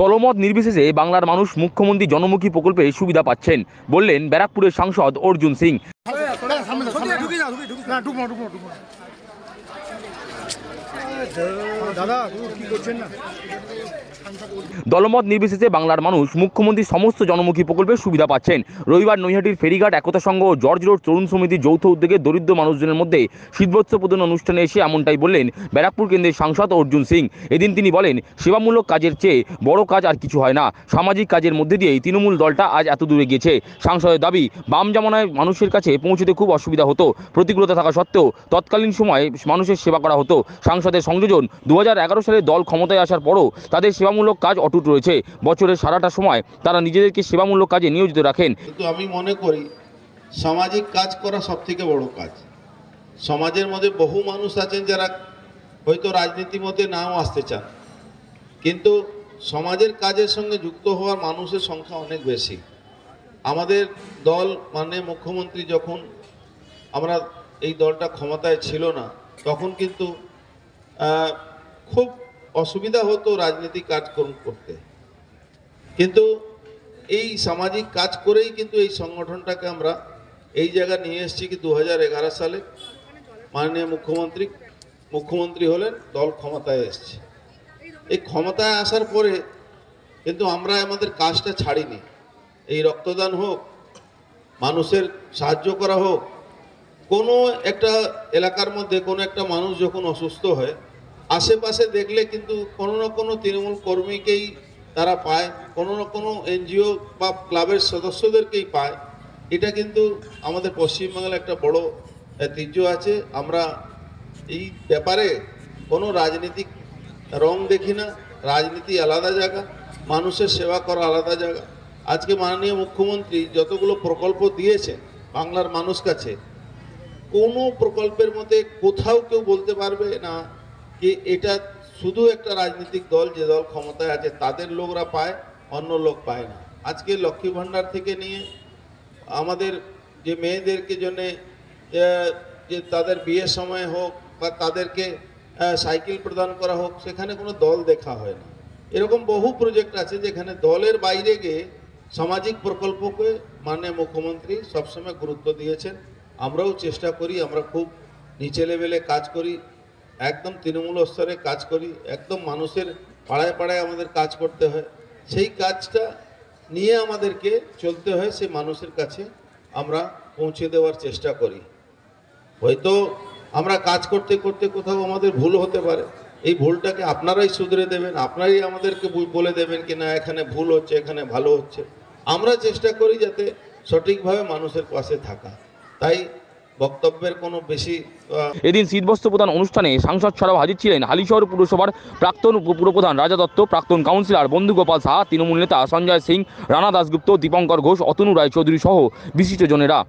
দলমত নির্বিশেষে বাংলার মানুষ মুখ্যমন্ত্রী জনমুখী প্রকল্পে সুবিধা পাচ্ছেন, বললেন ব্যারাকপুরের সাংসদ অর্জুন সিং। দলমত নির্বিশেষে বাংলার মানুষ মুখ্যমন্ত্রীর সমস্ত জনমুখী প্রকল্পের সুবিধা পাচ্ছেন। রবিবার নৈহাটির ফেরিঘাট একতা সংঘ ও জর্জ রোড তরুণ সমিতির যৌথ উদ্যোগে দরিদ্র মানুষজনের মধ্যে শীতবস্ত্র প্রদান অনুষ্ঠানে এসে এমনটাই বললেন ব্যারাকপুর কেন্দ্রের সাংসদ অর্জুন সিং। এদিন তিনি বলেন, সেবামূলক কাজের চেয়ে বড় কাজ আর কিছু হয় না। সামাজিক কাজের মধ্যে দিয়েই তৃণমূল দলটা আজ এত দূরে গিয়েছে। সাংসদের দাবি, বাম জামানায় মানুষের কাছে পৌঁছতে খুব অসুবিধা হতো, প্রতিকূলতা থাকা সত্ত্বেও তৎকালীন সময়ে মানুষের সেবা করা হতো। সাংসদের সংযোজন, 2011 সালে দল ক্ষমতায় আসার পরও তাদের সেবামূলক কাজ অটুট রয়েছে। বছরের সারাটা সময় তারা নিজেদেরকে সেবামূলক কাজে নিয়োজিত রাখেন। কিন্তু আমি মনে করি সামাজিক কাজ করা সবথেকে বড় কাজ। সমাজের মধ্যে বহু মানুষ আছেন যারা হয়তো রাজনীতির মধ্যে নাও আসতে চান, কিন্তু সমাজের কাজের সঙ্গে যুক্ত হওয়ার মানুষের সংখ্যা অনেক বেশি। আমাদের দল মাননীয় মুখ্যমন্ত্রী যখন আমরা এই দলটা ক্ষমতায় ছিল না, তখন কিন্তু খুব অসুবিধা হতো রাজনৈতিক কাজকর্ম করতে, কিন্তু এই সামাজিক কাজ করেই কিন্তু এই সংগঠনটাকে আমরা এই জায়গা নিয়ে এসেছি কি 2011 সালে মাননীয় মুখ্যমন্ত্রী হলেন, দল ক্ষমতায় এসছে। এই ক্ষমতায় আসার পরে কিন্তু আমরা আমাদের কাজটা ছাড়িনি। এই রক্তদান হোক, মানুষের সাহায্য করা হোক, কোনো একটা এলাকার মধ্যে কোনো একটা মানুষ যখন অসুস্থ হয়, আশেপাশে দেখলে কিন্তু কোনো না কোনো তৃণমূল কর্মীকেই তারা পায়, কোনো না কোনো এনজিও বা ক্লাবের সদস্যদেরকেই পায়। এটা কিন্তু আমাদের পশ্চিমবাংলার একটা বড় ঐতিহ্য আছে। আমরা এই ব্যাপারে কোনো রাজনীতিক রং দেখি না। রাজনীতি আলাদা জায়গা, মানুষের সেবা করা আলাদা জায়গা। আজকে মাননীয় মুখ্যমন্ত্রী যতগুলো প্রকল্প দিয়েছে বাংলার মানুষ কাছে, কোনো প্রকল্পের মধ্যে কোথাও কেউ বলতে পারবে না যে এটা শুধু একটা রাজনৈতিক দল, যে দল ক্ষমতায় আছে তাদের লোকরা পায়, অন্য লোক পায় না। আজকে লক্ষ্মী ভাণ্ডার থেকে নিয়ে আমাদের যে মেয়েদেরকে জন্যে যে তাদের বিয়ের সময় হোক বা তাদেরকে সাইকেল প্রদান করা হোক, সেখানে কোনো দল দেখা হয় না। এরকম বহু প্রজেক্ট আছে যেখানে দলের বাইরে গিয়ে সামাজিক প্রকল্পকে মাননীয় মুখ্যমন্ত্রী সবসময় গুরুত্ব দিয়েছেন। আমরাও চেষ্টা করি, আমরা খুব নিচে লেভেলে কাজ করি, একদম তৃণমূল স্তরে কাজ করি, একদম মানুষের পাড়ায় পাড়ায় আমাদের কাজ করতে হয়। সেই কাজটা নিয়ে আমাদেরকে চলতে হয়, সেই মানুষের কাছে আমরা পৌঁছে দেওয়ার চেষ্টা করি। হয়তো আমরা কাজ করতে করতে কোথাও আমাদের ভুল হতে পারে, এই ভুলটাকে আপনারাই শুধরে দেবেন, আপনারাই আমাদেরকে বলে দেবেন কি না এখানে ভুল হচ্ছে, এখানে ভালো হচ্ছে। আমরা চেষ্টা করি যাতে সঠিকভাবে মানুষের পাশে থাকা। তাই বক্তব্যের কোনো বেশি। এদিন শীতবস্ত্র প্রদান অনুষ্ঠানে সাংসদ ছাড়াও হাজির ছিলেন হালিশহর পুরসভার প্রাক্তন উপপুরপ্রধান রাজা দত্ত, প্রাক্তন কাউন্সিলর বন্ধুগোপাল সাহা, তৃণমূল নেতা সঞ্জয় সিং, রানা দাশগুপ্ত, দীপঙ্কর ঘোষ, অতনু রায়চৌধুরী সহ বিশিষ্টজনেরা।